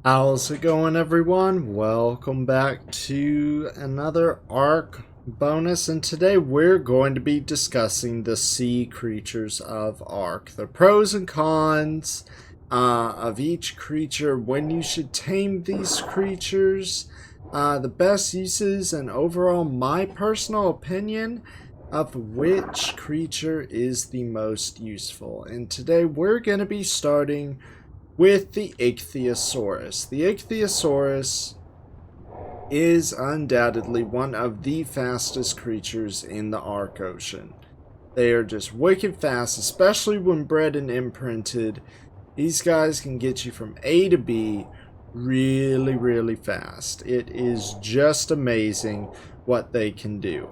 How's it going, everyone? Welcome back to another ARK bonus, and today we're going to be discussing the sea creatures of ARK, the pros and cons of each creature, when you should tame these creatures, the best uses, and overall my personal opinion of which creature is the most useful. And today we're going to be starting with the Ichthyosaurus. The Ichthyosaurus is undoubtedly one of the fastest creatures in the ARK Ocean. They are just wicked fast, especially when bred and imprinted. These guys can get you from A to B really fast. It is just amazing what they can do.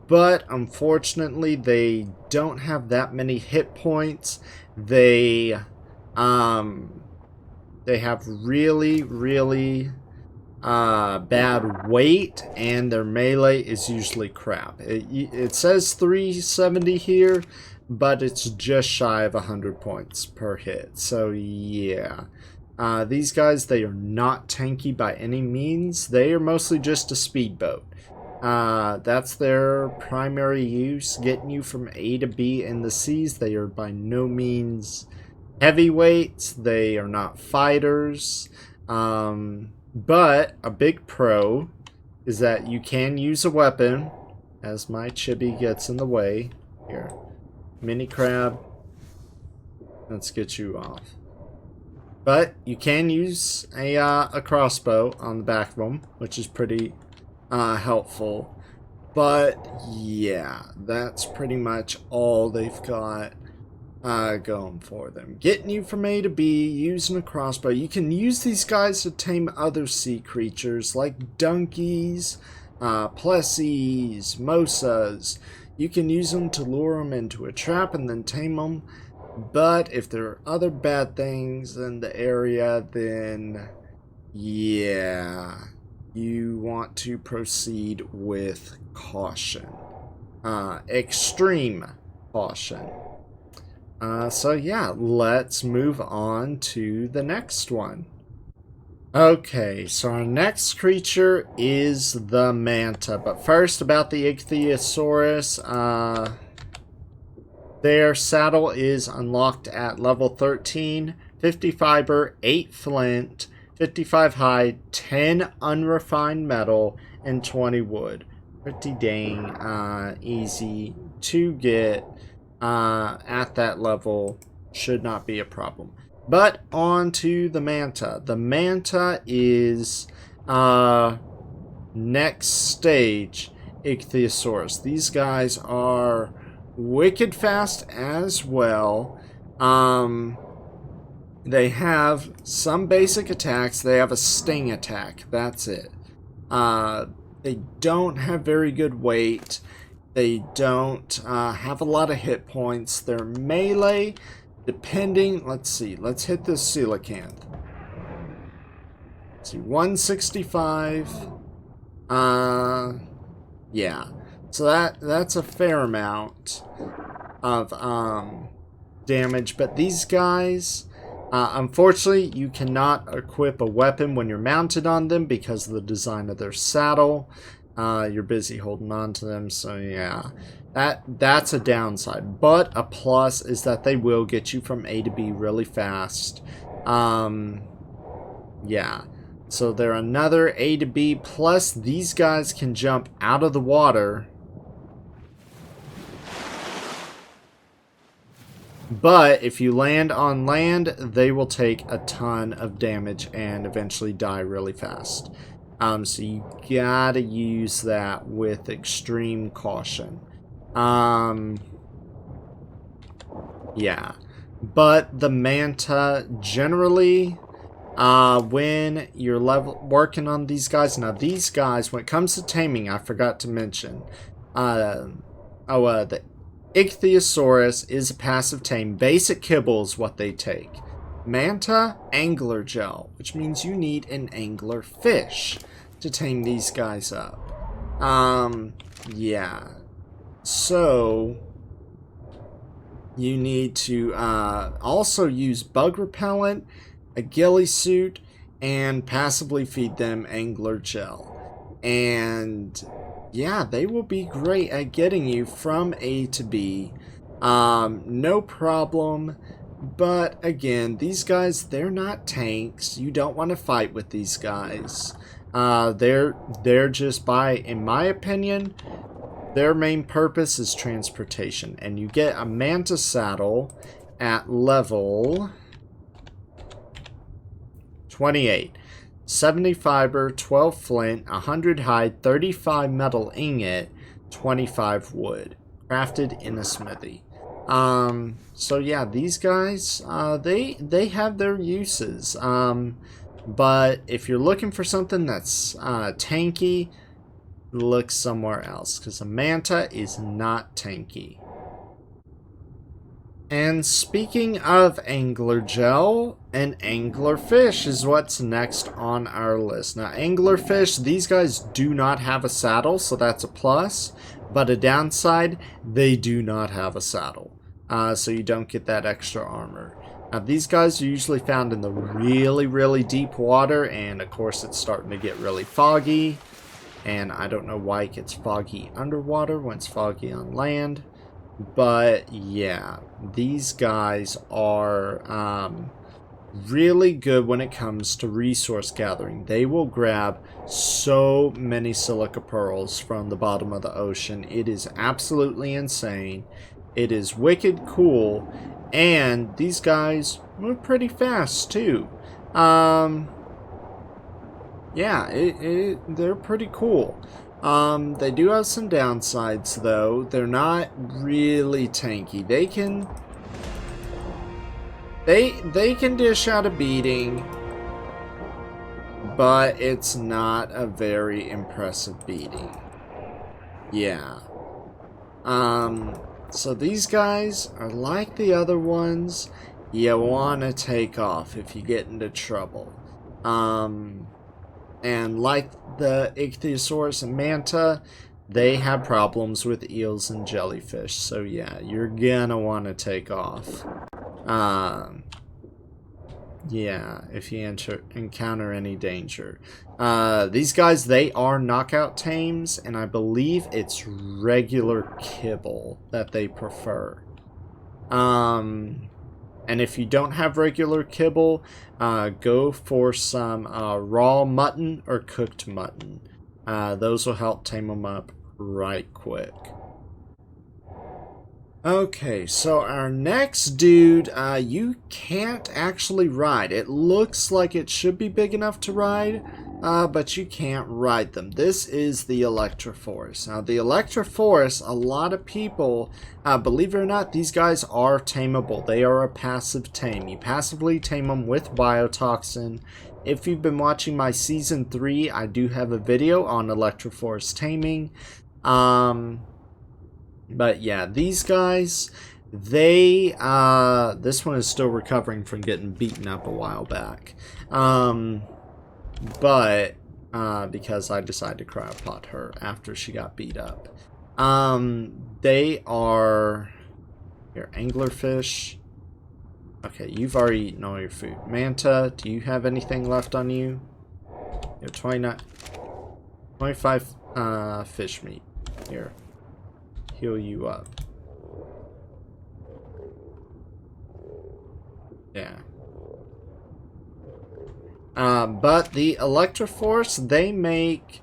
But unfortunately, they don't have that many hit points. They have really bad weight, and their melee is usually crap. It says 370 here, but it's just shy of 100 points per hit. So yeah, these guys, they are not tanky by any means. They are mostly just a speedboat. That's their primary use, getting you from A to B in the seas. They are by no means heavyweights. They are not fighters. But a big pro is that you can use a weapon, as my chibi gets in the way. Here, mini crab. Let's get you off. But you can use a crossbow on the back of them, which is pretty helpful. But yeah, that's pretty much all they've got going for them. Getting you from A to B, using a crossbow. You can use these guys to tame other sea creatures like donkeys, plessies, mosas. You can use them to lure them into a trap and then tame them. But if there are other bad things in the area, then yeah, you want to proceed with caution. Extreme caution. So yeah, let's move on to the next one. Okay, so our next creature is the Manta. But first, about the Ichthyosaurus, their saddle is unlocked at level 13, 50 fiber, 8 flint, 55 hide, 10 unrefined metal, and 20 wood. Pretty dang easy to get at that level. Should not be a problem. But on to the Manta. The Manta is next stage Ichthyosaurus. These guys are wicked fast as well. They have some basic attacks. They have a sting attack. That's it. They don't have very good weight. They don't have a lot of hit points. Their melee, depending... Let's see. Let's hit this coelacanth. Let's see. 165. Yeah. So that's a fair amount of damage. But these guys... unfortunately, you cannot equip a weapon when you're mounted on them because of the design of their saddle. You're busy holding on to them, so yeah. That's a downside. But a plus is that they will get you from A to B really fast. Yeah. So they're another A to B. Plus, these guys can jump out of the water. But if you land on land, they will take a ton of damage and eventually die really fast. So you gotta use that with extreme caution. Yeah. But the Manta, generally, when you're working on these guys, now these guys, when it comes to taming, I forgot to mention, the Ichthyosaurus is a passive tame. Basic kibble is what they take. Manta, angler gel, which means you need an anglerfish to tame these guys up. Yeah. So, you need to also use bug repellent, a ghillie suit, and passively feed them angler gel. And yeah, they will be great at getting you from A to B. No problem. But again, these guys, they're not tanks. You don't want to fight with these guys. They're just in my opinion, their main purpose is transportation. And you get a Manta saddle at level 28. 70 fiber, 12 flint, 100 hide, 35 metal ingot, 25 wood. Crafted in a smithy. So yeah, these guys, they have their uses. But if you're looking for something that's tanky, look somewhere else, because a Manta is not tanky. And speaking of angler gel, an anglerfish is what's next on our list. Now, anglerfish, these guys do not have a saddle, so that's a plus. But a downside, they do not have a saddle. So you don't get that extra armor. Now, these guys are usually found in the really, really deep water, and of course it's starting to get really foggy. And I don't know why it gets foggy underwater when it's foggy on land. But yeah, these guys are really good when it comes to resource gathering. They will grab so many silica pearls from the bottom of the ocean. It is absolutely insane. It is wicked cool. And these guys move pretty fast too. Yeah, they're pretty cool. They do have some downsides though. They're not really tanky. They can dish out a beating, but it's not a very impressive beating. Yeah. So these guys are like the other ones. You want to take off if you get into trouble. And like the Ichthyosaurus and Manta, they have problems with eels and jellyfish. So yeah, you're gonna want to take off. Yeah, if you encounter any danger. These guys, they are knockout tames, and I believe it's regular kibble that they prefer. And if you don't have regular kibble, go for some raw mutton or cooked mutton. Those will help tame them up right quick. Okay, so our next dude, you can't actually ride. It looks like it should be big enough to ride, but you can't ride them. This is the Electrophorus. Now, the Electrophorus, a lot of people, believe it or not, these guys are tameable. They are a passive tame. You passively tame them with biotoxin. If you've been watching my Season 3, I do have a video on Electrophorus taming. But yeah, these guys, this one is still recovering from getting beaten up a while back. But because I decided to cryopod her after she got beat up. They are your anglerfish. Okay, you've already eaten all your food. Manta, do you have anything left on you? You have 25 fish meat. Here. Heal you up. Yeah. But the Electrophorus, they make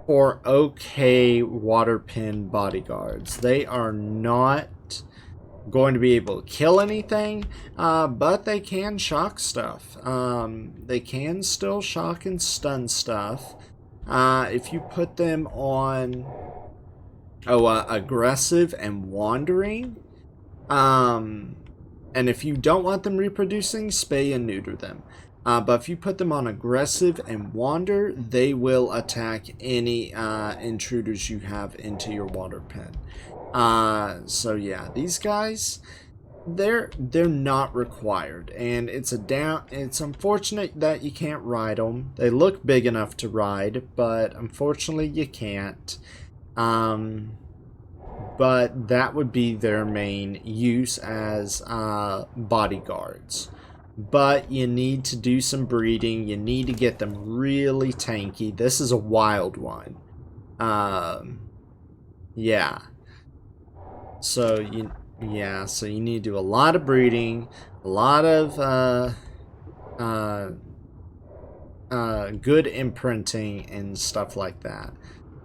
for okay water pin bodyguards. They are not going to be able to kill anything, but they can shock stuff. They can still shock and stun stuff. If you put them on aggressive and wandering, and if you don't want them reproducing, spay and neuter them. But if you put them on aggressive and wander, they will attack any intruders you have into your water pen. So yeah, these guys, they're not required, and it's unfortunate that you can't ride them. They look big enough to ride, but unfortunately you can't. But that would be their main use as bodyguards. but you need to do some breeding. You need to get them really tanky. This is a wild one. Yeah. So you need to do a lot of breeding, a lot of good imprinting and stuff like that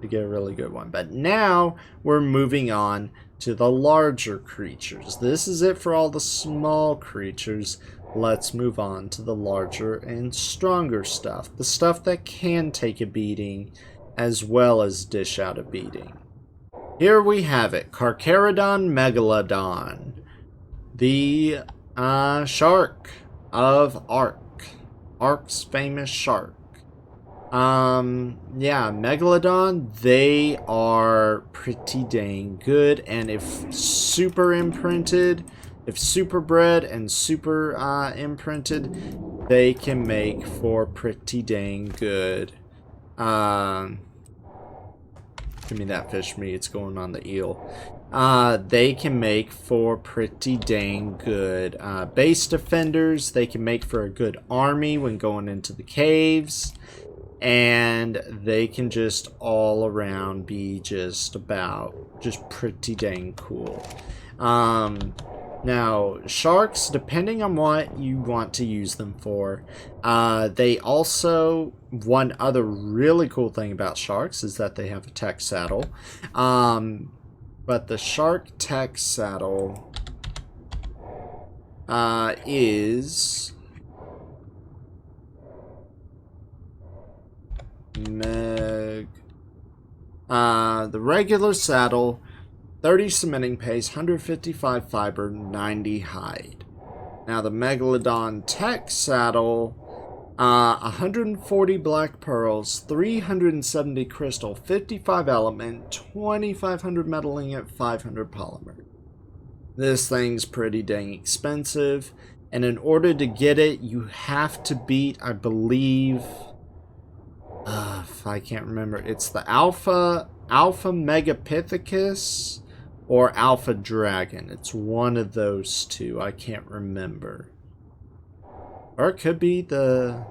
to get a really good one. But now we're moving on to the larger creatures. This is it for all the small creatures. Let's move on to the larger and stronger stuff. The stuff that can take a beating as well as dish out a beating. Here we have it, Carcharodon Megalodon, the shark of ARK. ARK's famous shark. Yeah, Megalodon, they are pretty dang good, and if super imprinted, if super bred and super imprinted, they can make for pretty dang good. Give me that fish meat, it's going on the eel. They can make for pretty dang good base defenders. They can make for a good army when going into the caves. And they can just all around be just pretty dang cool. Now, sharks, depending on what you want to use them for, they also, one other really cool thing about sharks is that they have a tech saddle. But the shark tech saddle is the regular saddle, 30 cementing paste, 155 fiber, 90 hide. Now the Megalodon tech saddle, 140 black pearls, 370 crystal, 55 element, 2500 metal ingot, 500 polymer. This thing's pretty dang expensive, and in order to get it, you have to beat, I believe, if I can't remember, it's the Alpha Megapithecus or Alpha Dragon. It's one of those two. I can't remember. Or it could be the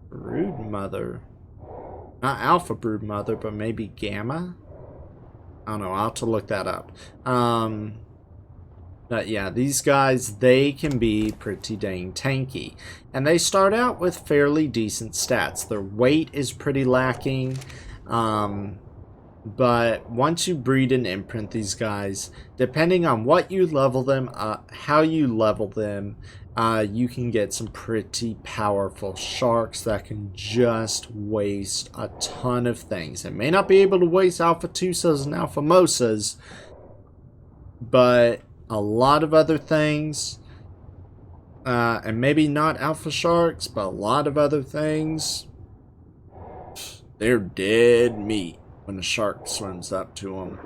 Brood Mother. Not Alpha Brood Mother, but maybe Gamma? I don't know. I'll have to look that up. But yeah, these guys, they can be pretty dang tanky. And they start out with fairly decent stats. Their weight is pretty lacking. But once you breed and imprint these guys, depending on what you level them, how you level them, you can get some pretty powerful sharks that can just waste a ton of things. It may not be able to waste Alpha Tusas and Alpha Mosas, but a lot of other things, and maybe not alpha sharks, but a lot of other things, they're dead meat when a shark swims up to them.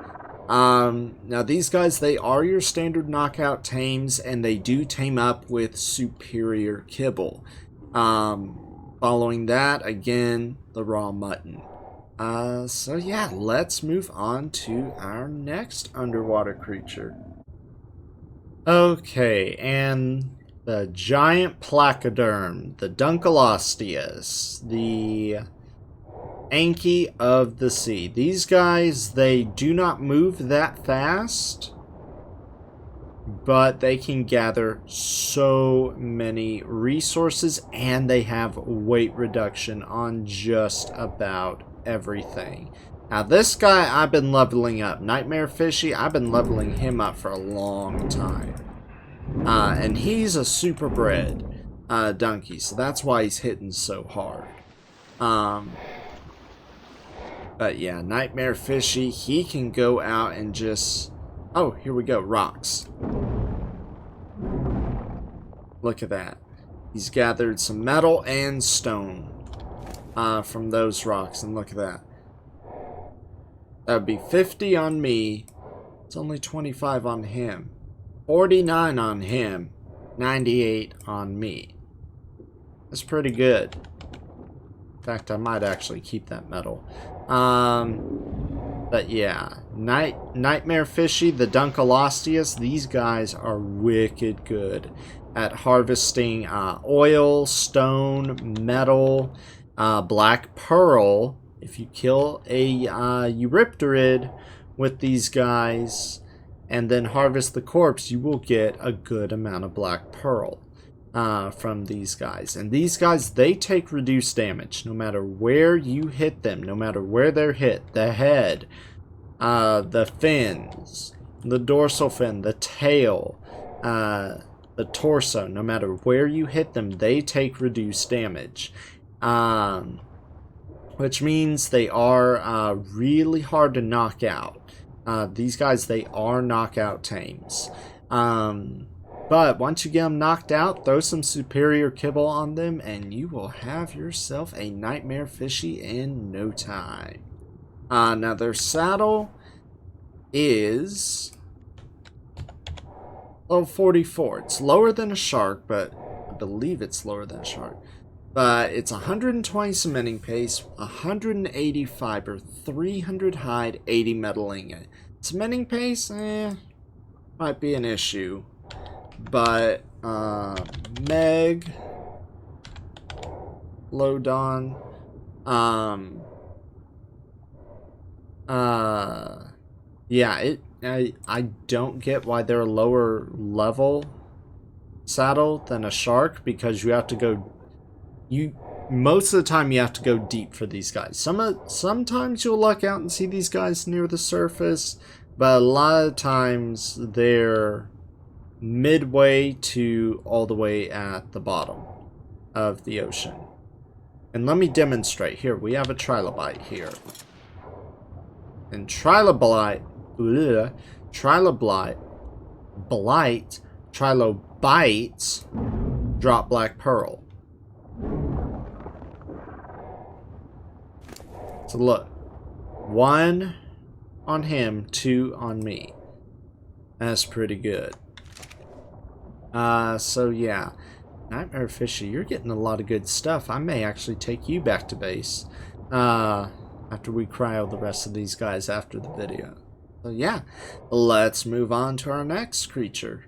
Now these guys, they are your standard knockout tames, and they do tame up with superior kibble. Following that, again, the raw mutton. So yeah, let's move on to our next underwater creature. Okay, and the giant placoderm, the Dunkleosteus, the Anki of the sea. These guys, they do not move that fast, but they can gather so many resources, and they have weight reduction on just about everything. Now this guy I've been leveling up. Nightmare Fishy, I've been leveling him up for a long time. And he's a super bred donkey, so that's why he's hitting so hard. But yeah, Nightmare Fishy, he can go out and just... Oh, here we go, rocks. Look at that. He's gathered some metal and stone from those rocks, and look at that. That would be 50 on me. It's only 25 on him. 49 on him. 98 on me. That's pretty good. In fact, I might actually keep that metal. But yeah, Nightmare Fishy, the Dunkleosteus, these guys are wicked good at harvesting oil, stone, metal, black pearl. If you kill a Eurypterid with these guys and then harvest the corpse, you will get a good amount of black pearl from these guys. And these guys, they take reduced damage no matter where you hit them, no matter where they're hit. The head, the fins, the dorsal fin, the tail, the torso, no matter where you hit them, they take reduced damage. Which means they are really hard to knock out. These guys, they are knockout tames. But once you get them knocked out, throw some superior kibble on them, and you will have yourself a Nightmare Fishy in no time. Now their saddle is level 44. It's lower than a shark, but I believe it's lower than a shark. But it's 120 cementing paste, 180 fiber, 300 hide, 80 metal ingot. Cementing paste, might be an issue. But Megalodon, yeah, I don't get why they're a lower level saddle than a shark, because you have to go, most of the time you have to go deep for these guys. Sometimes you'll luck out and see these guys near the surface, but a lot of times they're midway to all the way at the bottom of the ocean. And let me demonstrate. Here, we have a trilobite here. And trilobites drop black pearl. So look, 1 on him, 2 on me. That's pretty good. So yeah, Nightmare Fishy, you're getting a lot of good stuff. I may actually take you back to base after we cryo the rest of these guys after the video. So yeah, let's move on to our next creature.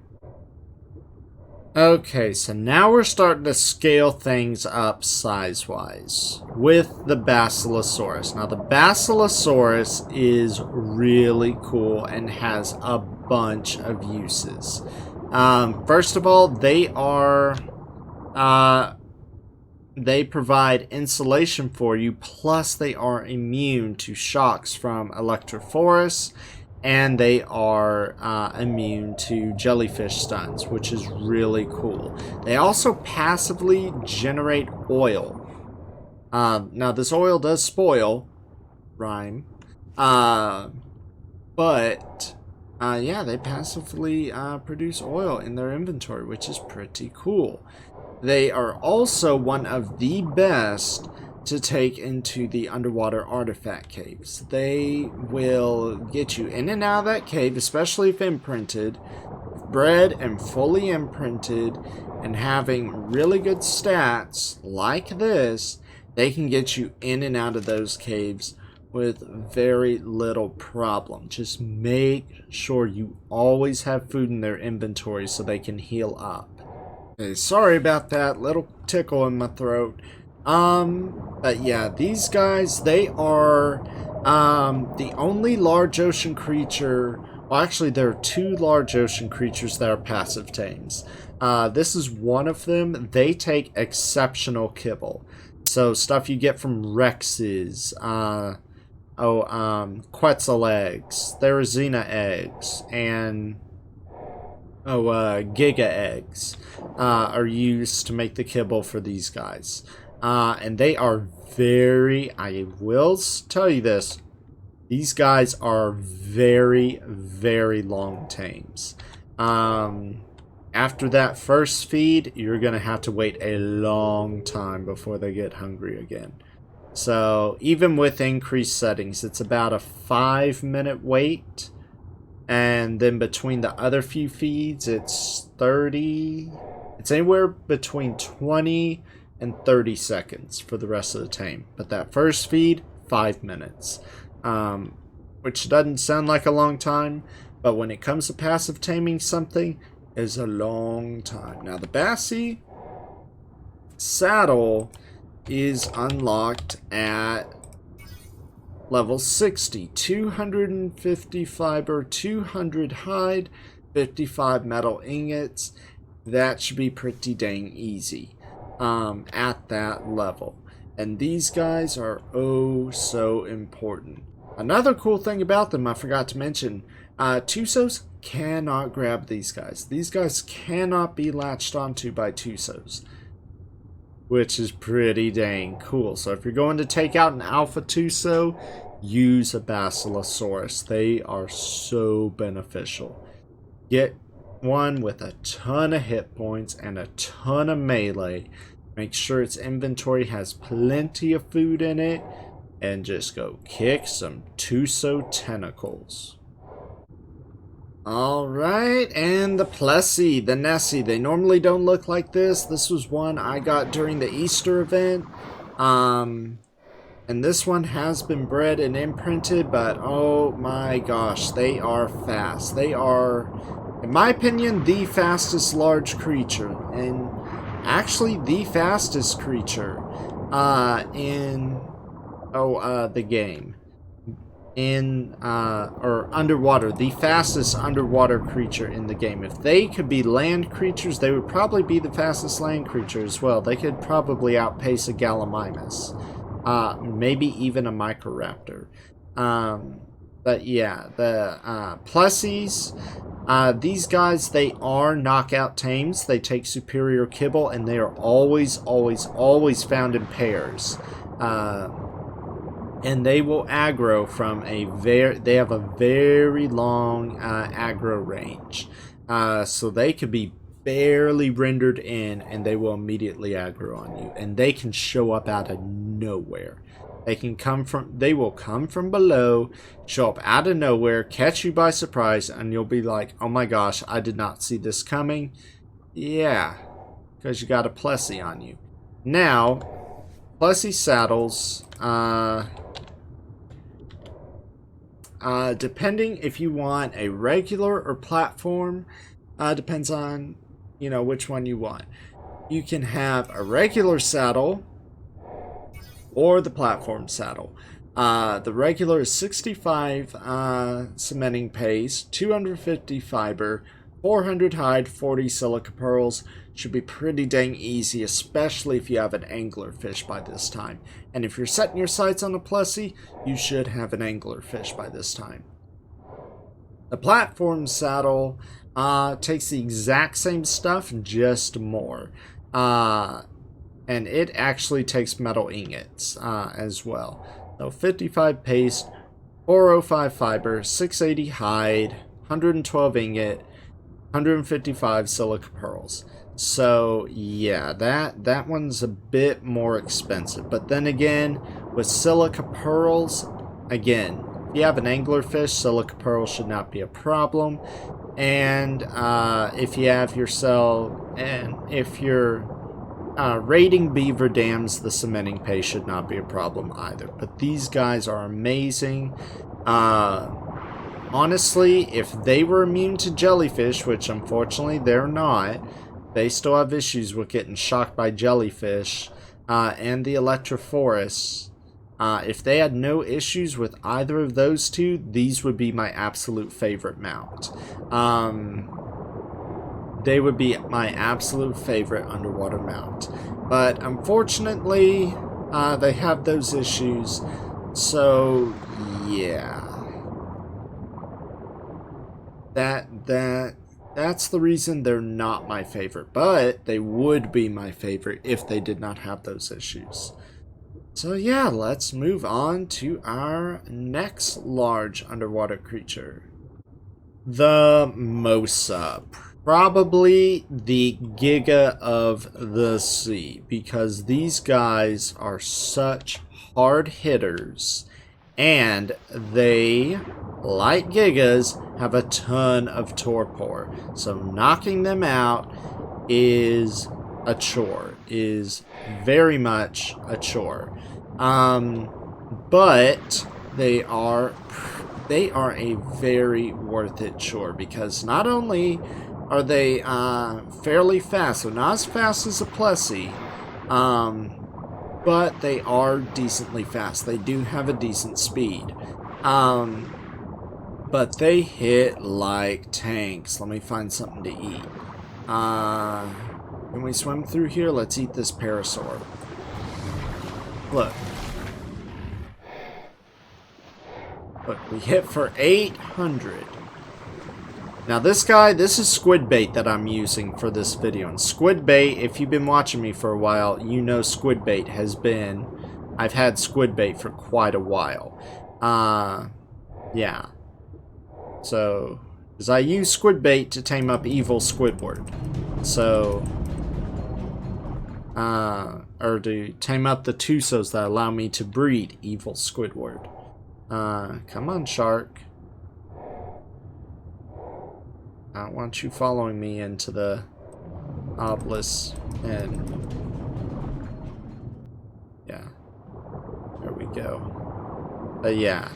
Okay, so now we're starting to scale things up size-wise with the Basilosaurus. Now the Basilosaurus is really cool and has a bunch of uses. First of all, they provide insulation for you, plus they are immune to shocks from Electrophorus, and they are immune to jellyfish stuns, which is really cool. They also passively generate oil. Now this oil does spoil, rhyme, but yeah, they passively produce oil in their inventory, which is pretty cool. They are also one of the best to take into the underwater artifact caves. They will get you in and out of that cave, especially if imprinted, bred and fully imprinted, and having really good stats like this. They can get you in and out of those caves with very little problem. Just make sure you always have food in their inventory so they can heal up. Okay, sorry about that little tickle in my throat. But yeah, these guys, they are the only large ocean creature. Well, actually, there are 2 large ocean creatures that are passive tames. This is one of them. They take exceptional kibble. So stuff you get from Rexes, Quetzal eggs, Therizina eggs, and Giga eggs are used to make the kibble for these guys. And they are very, I will tell you this, these guys are very, very long tames. After that first feed, you're going to have to wait a long time before they get hungry again. So even with increased settings, it's about a 5-minute wait. And then between the other few feeds, it's 30. It's anywhere between 20 and 30 seconds for the rest of the tame. But that first feed, 5 minutes. which doesn't sound like a long time, but when it comes to passive taming something, is a long time. Now the Basilosaurus saddle is unlocked at level 60, 250 fiber, 200 hide, 55 metal ingots. That should be pretty dang easy at that level. And these guys are oh so important. Another cool thing about them I forgot to mention, Tusos cannot grab these guys. These guys cannot be latched onto by Tusos, which is pretty dang cool. So if you're going to take out an alpha Tuso, use a Basilosaurus. They are so beneficial. Get one with a ton of hit points and a ton of melee. Make sure its inventory has plenty of food in it, and just go kick some Tuso tentacles. Alright, and the Plessy, the Nessie. They normally don't look like this. This was one I got during the Easter event. And this one has been bred and imprinted, but oh my gosh, they are fast. They are, in my opinion, the fastest large creature. And actually the fastest creature in the game. Or underwater, the fastest underwater creature in the game. If they could be land creatures, they would probably be the fastest land creature as well. They could probably outpace a Gallimimus, maybe even a Microraptor. But yeah, the Plessies, these guys, they are knockout tames. They take superior kibble, and they are always found in pairs. And they will aggro from they have a very long aggro range. So they could be barely rendered in, and they will immediately aggro on you. And they can show up out of nowhere. They will come from below, show up out of nowhere, catch you by surprise, and you'll be like, oh my gosh, I did not see this coming. Yeah, because you got a Plessy on you. Now, Plessy saddles, depending if you want a regular or platform, depends on, which one you want. You can have a regular saddle or the platform saddle. The regular is 65 cementing paste, 250 fiber, 400 hide, 40 silica pearls. Should be pretty dang easy, especially if you have an anglerfish by this time. And if you're setting your sights on a Plessy, you should have an anglerfish by this time. The platform saddle takes the exact same stuff, just more. And it actually takes metal ingots as well. So 55 paste, 405 fiber, 680 hide, 112 ingot, 155 silica pearls. So yeah, that one's a bit more expensive. But then again, with silica pearls, again, if you have an anglerfish, silica pearls should not be a problem. And if you have yourself, and if you're raiding beaver dams, the cementing paste should not be a problem either. But these guys are amazing. Honestly, if they were immune to jellyfish, which unfortunately they're not, they still have issues with getting shocked by jellyfish, and the Electrophorus. If they had no issues with either of those two, these would be my absolute favorite mount. They would be my absolute favorite underwater mount. But unfortunately, they have those issues. So, yeah. That's the reason they're not my favorite. But they would be my favorite if they did not have those issues. So yeah, let's move on to our next large underwater creature. The Mosa. Probably the Giga of the sea, because these guys are such hard hitters, and they, like Gigas, have a ton of torpor. So knocking them out is a chore, is very much a chore. But they are they are a very worth it chore, because not only are they fairly fast, so not as fast as a Plessy, but they are decently fast. They do have a decent speed. But they hit like tanks. Let me find something to eat. Can we swim through here? Let's eat this parasaur. Look. Look, we hit for 800. Now this guy, this is squid bait that I'm using for this video. And squid bait, if you've been watching me for a while, you know squid bait has been... I've had squid bait for quite a while. Yeah. So, because I use squid bait to tame up evil Squidward. So, or to tame up the Tusos that allow me to breed evil Squidward. Come on, shark. I don't want you following me into the obelisk, and yeah, there we go. But yeah,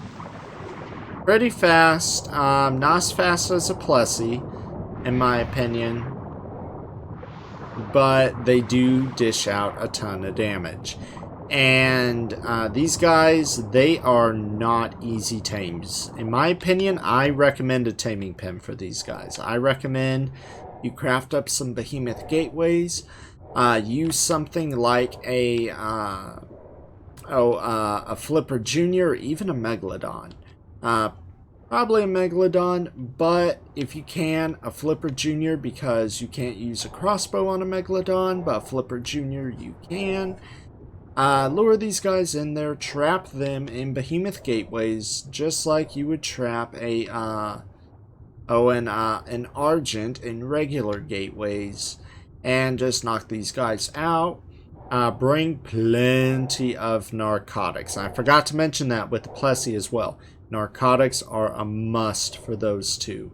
pretty fast. Not as fast as a Plessy, in my opinion, but they do dish out a ton of damage. And these guys, they are not easy tames. In my opinion, I recommend a taming pen for these guys. I recommend you craft up some behemoth gateways. Use something like a Flipper Jr. or even a Megalodon. Probably a Megalodon, but if you can, a Flipper Jr. because you can't use a crossbow on a Megalodon, but a Flipper Jr. you can. Lure these guys in there, trap them in behemoth gateways, just like you would trap a an Argent in regular gateways, and just knock these guys out. Bring plenty of narcotics. I forgot to mention that with the Plessy as well. Narcotics are a must for those two,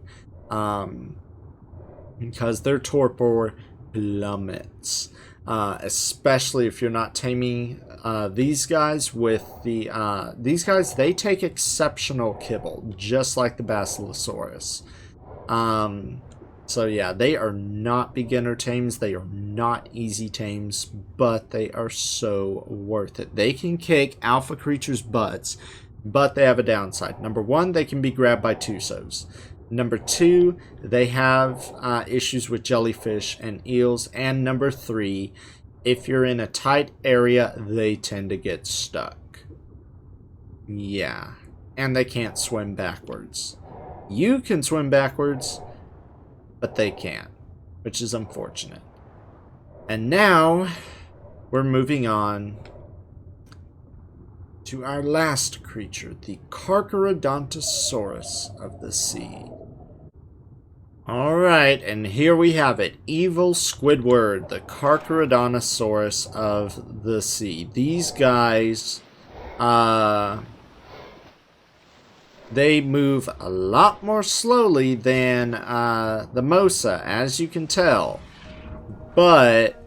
because their torpor plummets. Especially if you're not taming these guys with the... these guys, they take exceptional kibble, just like the Basilosaurus. So yeah, they are not beginner tames, they are not easy tames, but they are so worth it. They can kick alpha creatures' butts, but they have a downside. Number one, they can be grabbed by Tusos. Number two, they have issues with jellyfish and eels. And number three, if you're in a tight area, they tend to get stuck. Yeah. And they can't swim backwards. You can swim backwards, but they can't, which is unfortunate. And now, we're moving on to our last creature, the Carcharodontosaurus of the sea. Alright, and here we have it. Evil Squidward, the Carcharodontosaurus of the sea. These guys, they move a lot more slowly than the Mosa, as you can tell. But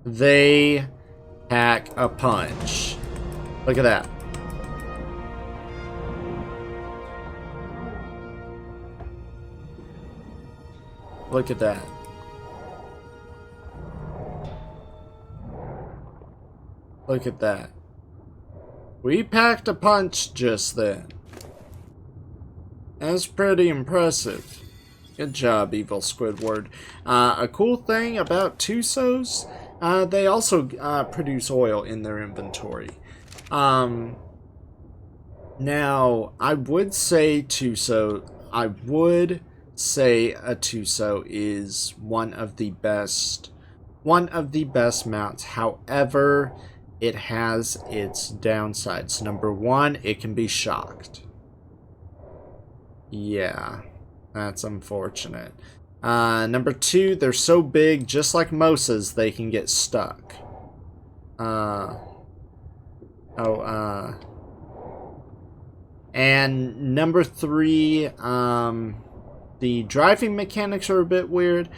they pack a punch. Look at that. Look at that. Look at that. We packed a punch just then. That's pretty impressive. Good job, Evil Squidward. A cool thing about Tusos, they also produce oil in their inventory. Now, I would say a Tuso is one of the best mounts. However, it has its downsides. Number one, it can be shocked. Yeah, that's unfortunate. Number two, they're so big, just like Mosas, they can get stuck. And number three, the driving mechanics are a bit weird.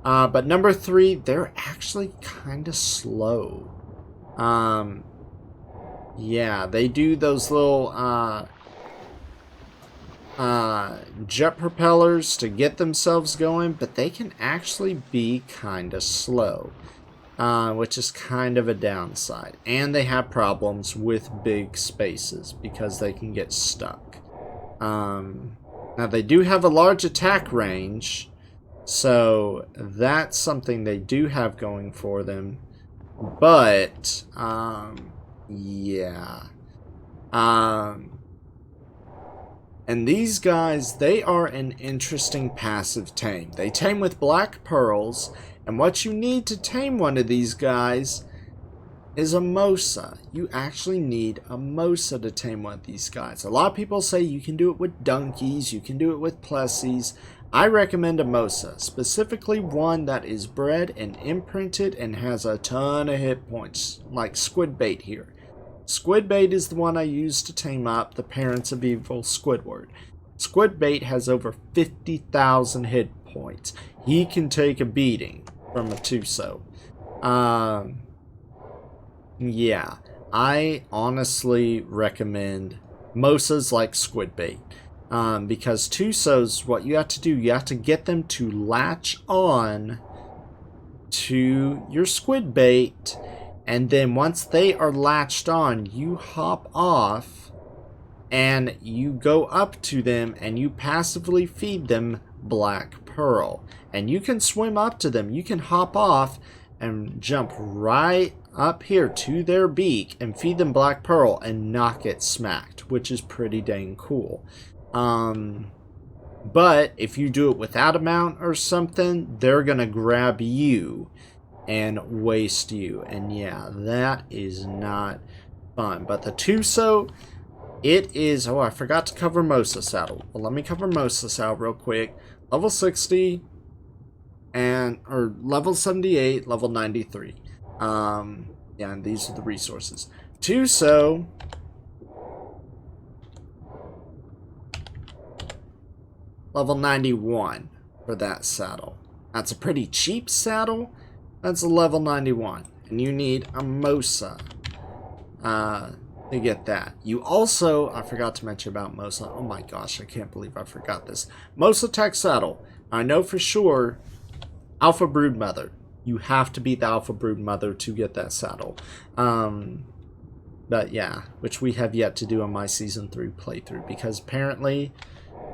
But number three, they're actually kind of slow. Yeah, they do those little jet propellers to get themselves going, but they can actually be kind of slow, which is kind of a downside. And they have problems with big spaces because they can get stuck. Now they do have a large attack range, so that's something they do have going for them. But yeah. And these guys, they are an interesting passive tame. They tame with black pearls, and what you need to tame one of these guys is a Mosa. You actually need a Mosa to tame one of these guys. A lot of people say you can do it with donkeys, you can do it with Plessies. I recommend a Mosa, specifically one that is bred and imprinted and has a ton of hit points, like Squidbait here. Squidbait is the one I use to tame up the Parents of Evil Squidward. Squidbait has over 50,000 hit points. He can take a beating from a Tuso. Yeah, I honestly recommend Mosas like Squidbait. Because Tusos, what you have to do, you have to get them to latch on to your Squidbait, and then once they are latched on, you hop off and you go up to them and you passively feed them Black Pearl. And you can swim up to them, you can hop off and jump right up here to their beak and feed them Black Pearl and not get smacked, which is pretty dang cool. But if you do it without a mount or something, they're gonna grab you and waste you, and yeah, that is not fun. But the Tuso, it is... oh, I forgot to cover Mosasaur. Well, let me cover Mosasaur real quick. Level 60 or level 78, level 93. Yeah, and these are the resources. Tuso, level 91 for that saddle. That's a pretty cheap saddle. That's a level 91. And you need a Mosa to get that. You also, I forgot to mention about Mosa. Oh my gosh, I can't believe I forgot this. Mosa Tech Saddle. I know for sure, Alpha Brood Mother. You have to beat the Alpha Brood Mother to get that saddle. But yeah, which we have yet to do on my Season 3 playthrough. Because apparently,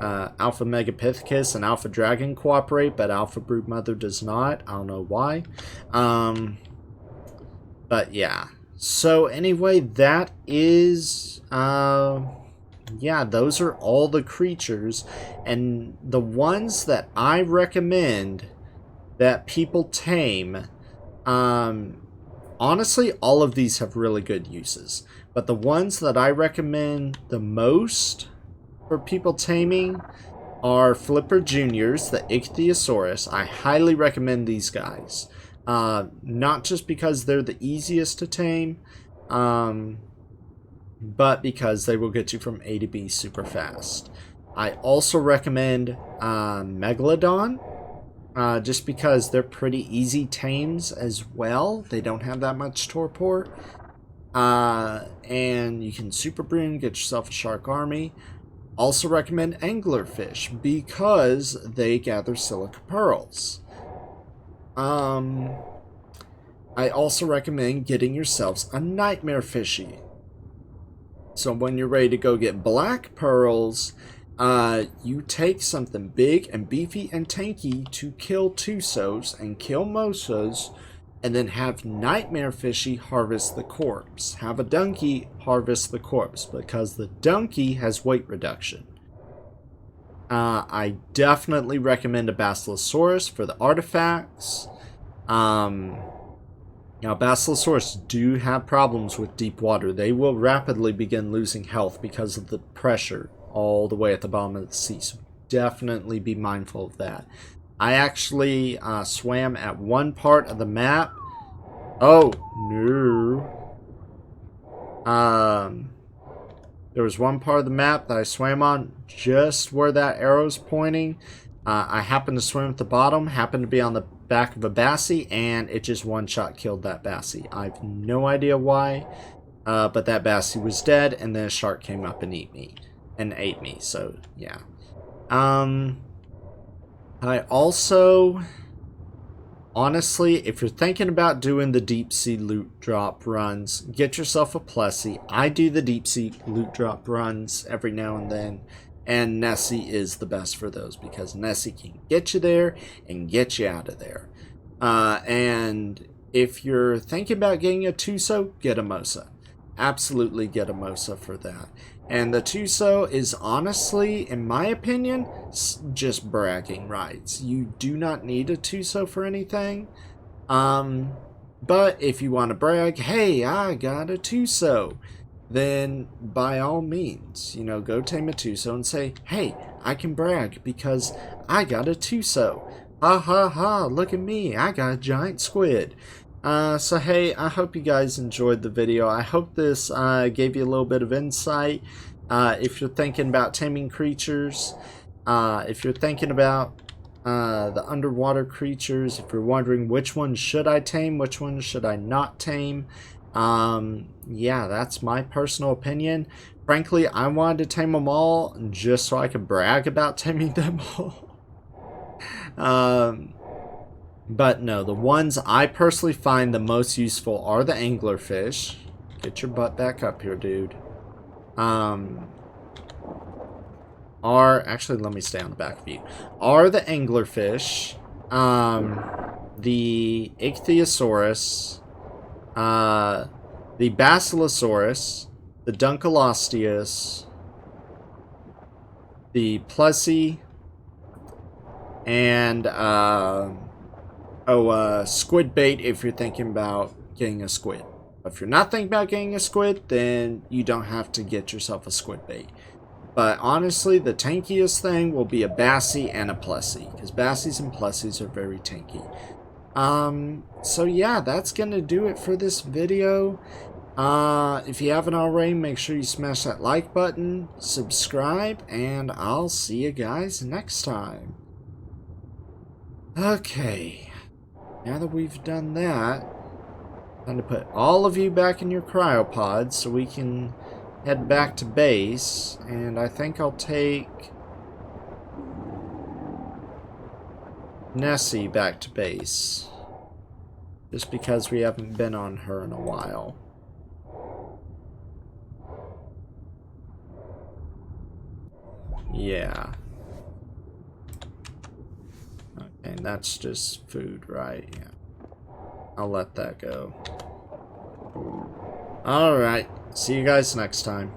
Alpha Megapithecus and Alpha Dragon cooperate, but Alpha Brood Mother does not. I don't know why. But yeah. So anyway, that is... yeah, those are all the creatures. And the ones that I recommend that people tame... honestly, all of these have really good uses. But the ones that I recommend the most for people taming are Flipper Juniors, the Ichthyosaurus. I highly recommend these guys. Not just because they're the easiest to tame, but because they will get you from A to B super fast. I also recommend Megalodon, just because they're pretty easy tames as well. They don't have that much torpor. And you can super broom, get yourself a shark army. Also recommend Anglerfish because they gather silica pearls. I also recommend getting yourselves a nightmare fishy. So when you're ready to go get black pearls, you take something big and beefy and tanky to kill Tusos and kill Mosas, and then have nightmare fishy harvest the corpse. Have a donkey harvest the corpse, because the donkey has weight reduction. I definitely recommend a Basilosaurus for the artifacts. Now, Basilosaurus do have problems with deep water. They will rapidly begin losing health because of the pressure all the way at the bottom of the sea. So definitely be mindful of that. I actually swam at one part of the map. Oh, no. There was one part of the map that I swam on just where that arrow's pointing. I happened to swim at the bottom, happened to be on the back of a Bassie, and it just one-shot killed that Bassie. I have no idea why, but that Bassie was dead, and then a shark came up and ate me. So yeah. I also, honestly, if you're thinking about doing the deep sea loot drop runs, get yourself a Plessie. I do the deep sea loot drop runs every now and then. And Nessie is the best for those because Nessie can get you there and get you out of there. And if you're thinking about getting a Tuso, get a Mosa. Absolutely get a Mosa for that. And the Tuso is honestly, in my opinion, just bragging rights. You do not need a Tuso for anything. But if you want to brag, hey, I got a Tuso, then by all means, you know, go tame a Tuso and say, hey, I can brag because I got a Tuso. Ha ha ha, look at me, I got a giant squid. So hey, I hope you guys enjoyed the video. I hope this gave you a little bit of insight. If you're thinking about taming creatures, if you're thinking about the underwater creatures, if you're wondering which one should I tame, which one should I not tame, yeah, that's my personal opinion. Frankly, I wanted to tame them all just so I could brag about taming them all. But no, the ones I personally find the most useful are the anglerfish. Get your butt back up here, dude. Actually, let me stay on the back of you. Are the anglerfish, the Ichthyosaurus, the Basilosaurus, the Dunkleosteus, the Plesiosaur, and squid bait if you're thinking about getting a squid. If you're not thinking about getting a squid, then you don't have to get yourself a squid bait. But honestly, the tankiest thing will be a Bassie and a Plessie, because Bassies and Plessies are very tanky. So yeah, that's gonna do it for this video. If you haven't already, make sure you smash that like button, subscribe, and I'll see you guys next time. Okay, now that we've done that, time to put all of you back in your cryopods so we can head back to base, and I think I'll take Nessie back to base, just because we haven't been on her in a while. Yeah. Okay, and that's just food, right? Yeah. I'll let that go. Alright, see you guys next time.